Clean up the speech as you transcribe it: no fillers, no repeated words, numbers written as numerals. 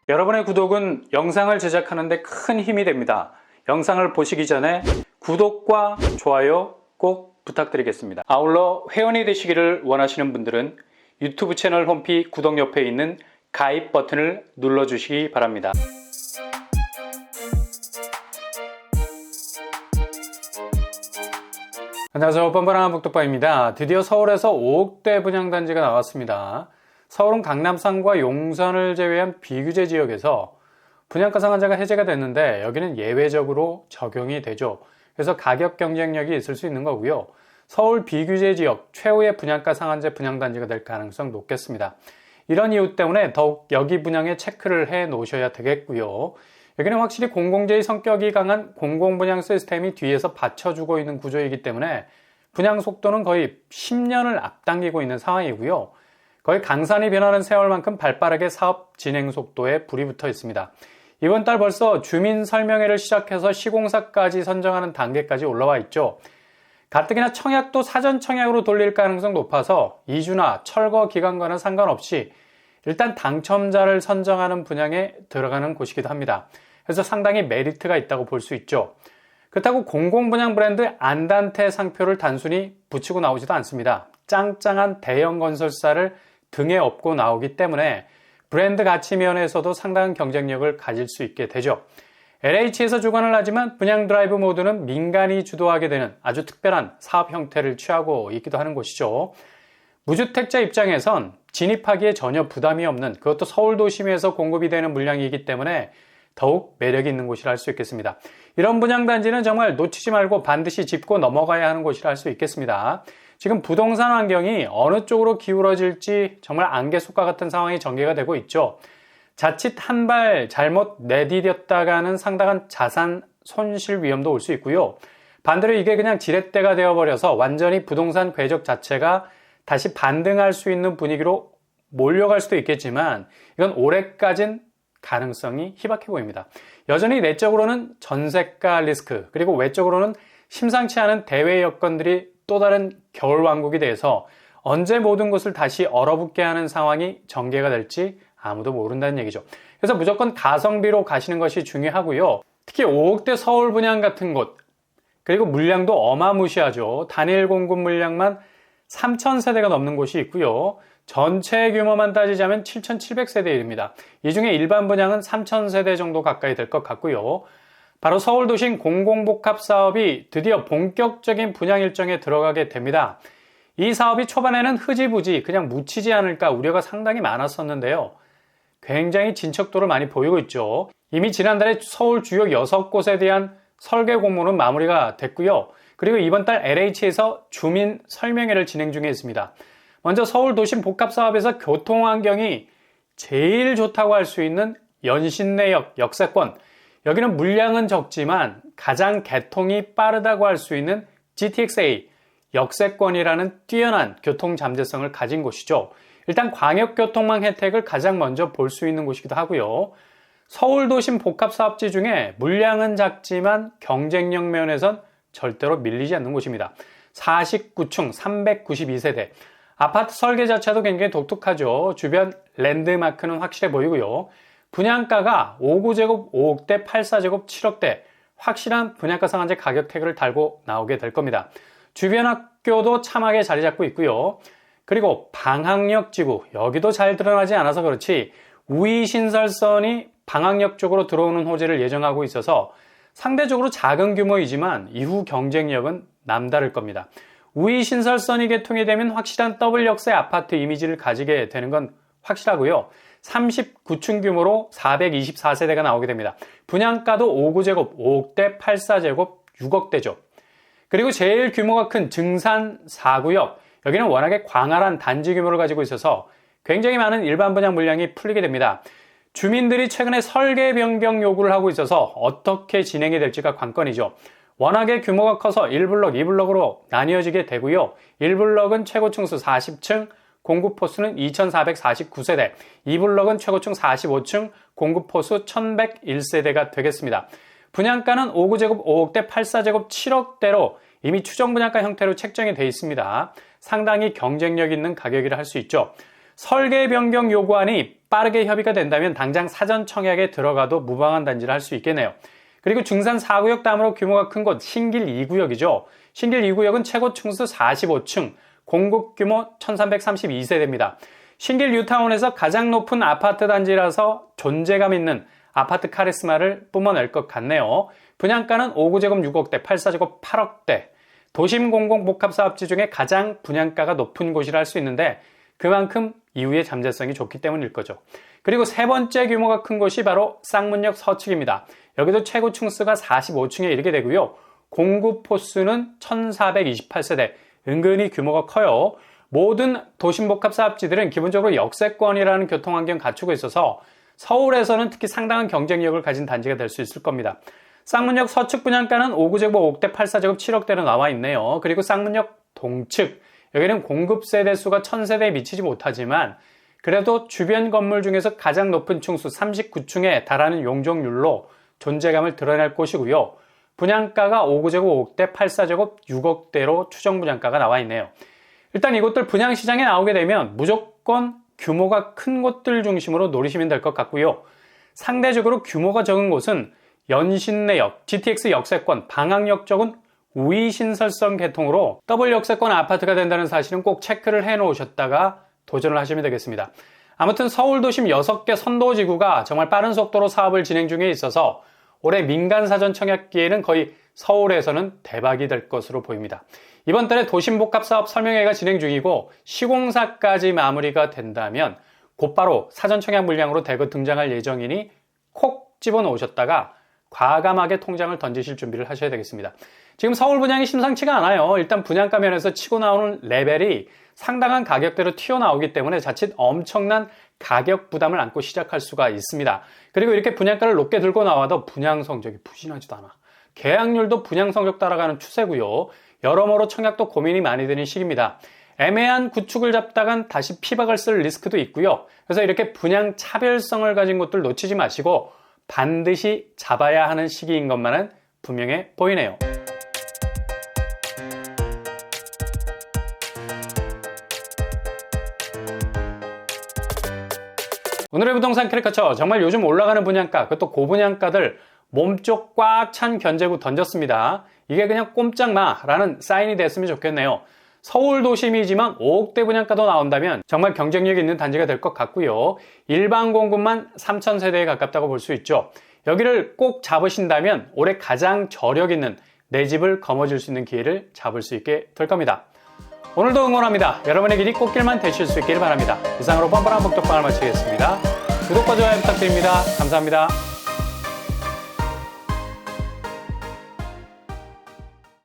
여러분의 구독은 영상을 제작하는 데 큰 힘이 됩니다. 영상을 보시기 전에 구독과 좋아요 꼭 부탁드리겠습니다. 아울러 회원이 되시기를 원하시는 분들은 유튜브 채널 홈피 구독 옆에 있는 가입 버튼을 눌러주시기 바랍니다. 안녕하세요. 뻔뻔한 북독방입니다. 드디어 서울에서 5억대 분양단지가 나왔습니다. 서울은 강남상과 용산을 제외한 비규제 지역에서 분양가 상한제가 해제가 됐는데 여기는 예외적으로 적용이 되죠. 그래서 가격 경쟁력이 있을 수 있는 거고요. 서울 비규제 지역 최후의 분양가 상한제 분양단지가 될 가능성 높겠습니다. 이런 이유 때문에 더욱 여기 분양에 체크를 해 놓으셔야 되겠고요. 여기는 확실히 공공재의 성격이 강한 공공분양 시스템이 뒤에서 받쳐주고 있는 구조이기 때문에 분양 속도는 거의 10년을 앞당기고 있는 상황이고요. 거의 강산이 변하는 세월만큼 발빠르게 사업 진행 속도에 불이 붙어 있습니다. 이번 달 벌써 주민 설명회를 시작해서 시공사까지 선정하는 단계까지 올라와 있죠. 가뜩이나 청약도 사전 청약으로 돌릴 가능성 높아서 이주나 철거 기간과는 상관없이 일단 당첨자를 선정하는 분양에 들어가는 곳이기도 합니다. 그래서 상당히 메리트가 있다고 볼 수 있죠. 그렇다고 공공분양 브랜드 안단테 상표를 단순히 붙이고 나오지도 않습니다. 짱짱한 대형 건설사를 등에 업고 나오기 때문에 브랜드 가치 면에서도 상당한 경쟁력을 가질 수 있게 되죠. LH에서 주관을 하지만 분양 드라이브 모드는 민간이 주도하게 되는 아주 특별한 사업 형태를 취하고 있기도 하는 곳이죠. 무주택자 입장에선 진입하기에 전혀 부담이 없는, 그것도 서울 도심에서 공급이 되는 물량이기 때문에 더욱 매력이 있는 곳이라 할 수 있겠습니다. 이런 분양단지는 정말 놓치지 말고 반드시 짚고 넘어가야 하는 곳이라 할 수 있겠습니다. 지금 부동산 환경이 어느 쪽으로 기울어질지 정말 안개속과 같은 상황이 전개가 되고 있죠. 자칫 한 발 잘못 내디뎠다가는 상당한 자산 손실 위험도 올 수 있고요. 반대로 이게 그냥 지렛대가 되어버려서 완전히 부동산 궤적 자체가 다시 반등할 수 있는 분위기로 몰려갈 수도 있겠지만 이건 올해까진 가능성이 희박해 보입니다. 여전히 내적으로는 전세가 리스크, 그리고 외적으로는 심상치 않은 대외 여건들이 또 다른 겨울왕국이 돼서 언제 모든 것을 다시 얼어붙게 하는 상황이 전개가 될지 아무도 모른다는 얘기죠. 그래서 무조건 가성비로 가시는 것이 중요하고요. 특히 5억대 서울 분양 같은 곳, 그리고 물량도 어마무시하죠. 단일 공급 물량만 3,000세대가 넘는 곳이 있고요. 전체 규모만 따지자면 7,700세대에 이릅니다. 이 중에 일반 분양은 3,000세대 정도 가까이 될 것 같고요. 바로 서울도심 공공복합 사업이 드디어 본격적인 분양 일정에 들어가게 됩니다. 이 사업이 초반에는 흐지부지 그냥 묻히지 않을까 우려가 상당히 많았었는데요. 굉장히 진척도를 많이 보이고 있죠. 이미 지난달에 서울 주요 6곳에 대한 설계 공모는 마무리가 됐고요. 그리고 이번 달 LH에서 주민 설명회를 진행 중에 있습니다. 먼저 서울도심 복합사업에서 교통환경이 제일 좋다고 할 수 있는 연신내역 역세권, 여기는 물량은 적지만 가장 개통이 빠르다고 할 수 있는 GTX-A 역세권이라는 뛰어난 교통 잠재성을 가진 곳이죠. 일단 광역교통망 혜택을 가장 먼저 볼 수 있는 곳이기도 하고요. 서울도심 복합사업지 중에 물량은 작지만 경쟁력 면에선 절대로 밀리지 않는 곳입니다. 49층 392세대. 아파트 설계 자체도 굉장히 독특하죠. 주변 랜드마크는 확실해 보이고요. 분양가가 5구제곱 5억대, 84제곱 7억대, 확실한 분양가 상한제 가격 태그를 달고 나오게 될 겁니다. 주변 학교도 참하게 자리 잡고 있고요. 그리고 방학역 지구, 여기도 잘 드러나지 않아서 그렇지 우이신설선이 방학역 쪽으로 들어오는 호재를 예정하고 있어서 상대적으로 작은 규모이지만 이후 경쟁력은 남다를 겁니다. 우이신설선이 개통이 되면 확실한 더블 역세 아파트 이미지를 가지게 되는 건 확실하고요. 39층 규모로 424세대가 나오게 됩니다. 분양가도 5구제곱 5억대, 84제곱 6억대죠. 그리고 제일 규모가 큰 증산 4구역, 여기는 워낙에 광활한 단지 규모를 가지고 있어서 굉장히 많은 일반 분양 물량이 풀리게 됩니다. 주민들이 최근에 설계 변경 요구를 하고 있어서 어떻게 진행이 될지가 관건이죠. 워낙에 규모가 커서 1블럭, 2블럭으로 나뉘어지게 되고요. 1블럭은 최고층수 40층, 공급포수는 2,449세대, 2블럭은 최고층 45층, 공급포수 1,101세대가 되겠습니다. 분양가는 5구제곱 5억대, 84제곱 7억대로 이미 추정 분양가 형태로 책정이 되어 있습니다. 상당히 경쟁력 있는 가격이라 할 수 있죠. 설계 변경 요구안이 빠르게 협의가 된다면 당장 사전 청약에 들어가도 무방한 단지를 할 수 있겠네요. 그리고 중산 4구역 다음으로 규모가 큰 곳 신길 2구역이죠. 신길 2구역은 최고 층수 45층, 공급 규모 1332세대입니다. 신길 뉴타운에서 가장 높은 아파트 단지라서 존재감 있는 아파트 카리스마를 뿜어낼 것 같네요. 분양가는 5구제곱 6억대, 8사제곱 8억대. 도심 공공복합사업지 중에 가장 분양가가 높은 곳이라 할 수 있는데 그만큼 이후의 잠재성이 좋기 때문일 거죠. 그리고 세 번째 규모가 큰 곳이 바로 쌍문역 서측입니다. 여기도 최고 층수가 45층에 이르게 되고요. 공급 포수는 1428세대, 은근히 규모가 커요. 모든 도심복합사업지들은 기본적으로 역세권이라는 교통환경 갖추고 있어서 서울에서는 특히 상당한 경쟁력을 가진 단지가 될 수 있을 겁니다. 쌍문역 서측 분양가는 5구제곱 5억대, 8사제곱 7억대로 나와 있네요. 그리고 쌍문역 동측, 여기는 공급 세대수가 1000세대에 미치지 못하지만 그래도 주변 건물 중에서 가장 높은 층수 39층에 달하는 용적률로 존재감을 드러낼 곳이고요. 분양가가 5구제곱 5억대, 8사제곱 6억대로 추정 분양가가 나와 있네요. 일단 이곳들 분양시장에 나오게 되면 무조건 규모가 큰 곳들 중심으로 노리시면 될 것 같고요. 상대적으로 규모가 적은 곳은 연신내역, GTX 역세권, 방학역 쪽은 우이신설성 계통으로 더블 역세권 아파트가 된다는 사실은 꼭 체크를 해 놓으셨다가 도전을 하시면 되겠습니다. 아무튼 서울 도심 6개 선도지구가 정말 빠른 속도로 사업을 진행 중에 있어서 올해 민간 사전 청약 기회는 거의 서울에서는 대박이 될 것으로 보입니다. 이번 달에 도심복합사업 설명회가 진행 중이고 시공사까지 마무리가 된다면 곧바로 사전 청약 물량으로 대거 등장할 예정이니 콕 집어넣으셨다가 과감하게 통장을 던지실 준비를 하셔야 되겠습니다. 지금 서울 분양이 심상치가 않아요. 일단 분양가 면에서 치고 나오는 레벨이 상당한 가격대로 튀어나오기 때문에 자칫 엄청난 가격 부담을 안고 시작할 수가 있습니다. 그리고 이렇게 분양가를 높게 들고 나와도 분양 성적이 부진하지도 않아. 계약률도 분양 성적 따라가는 추세고요. 여러모로 청약도 고민이 많이 되는 시기입니다. 애매한 구축을 잡다간 다시 피박을 쓸 리스크도 있고요. 그래서 이렇게 분양 차별성을 가진 곳들 놓치지 마시고 반드시 잡아야 하는 시기인 것만은 분명해 보이네요. 오늘의 부동산 캐리커처, 정말 요즘 올라가는 분양가, 그것도 고분양가들 몸쪽 꽉 찬 견제구 던졌습니다. 이게 그냥 꼼짝마라는 사인이 됐으면 좋겠네요. 서울 도심이지만 5억대 분양가도 나온다면 정말 경쟁력 있는 단지가 될 것 같고요. 일반 공급만 3,000세대에 가깝다고 볼 수 있죠. 여기를 꼭 잡으신다면 올해 가장 저력 있는 내 집을 거머쥘 수 있는 기회를 잡을 수 있게 될 겁니다. 오늘도 응원합니다. 여러분의 길이 꽃길만 되실 수 있길 바랍니다. 이상으로 뻔뻔한 복덕방을 마치겠습니다. 구독과 좋아요 부탁드립니다. 감사합니다.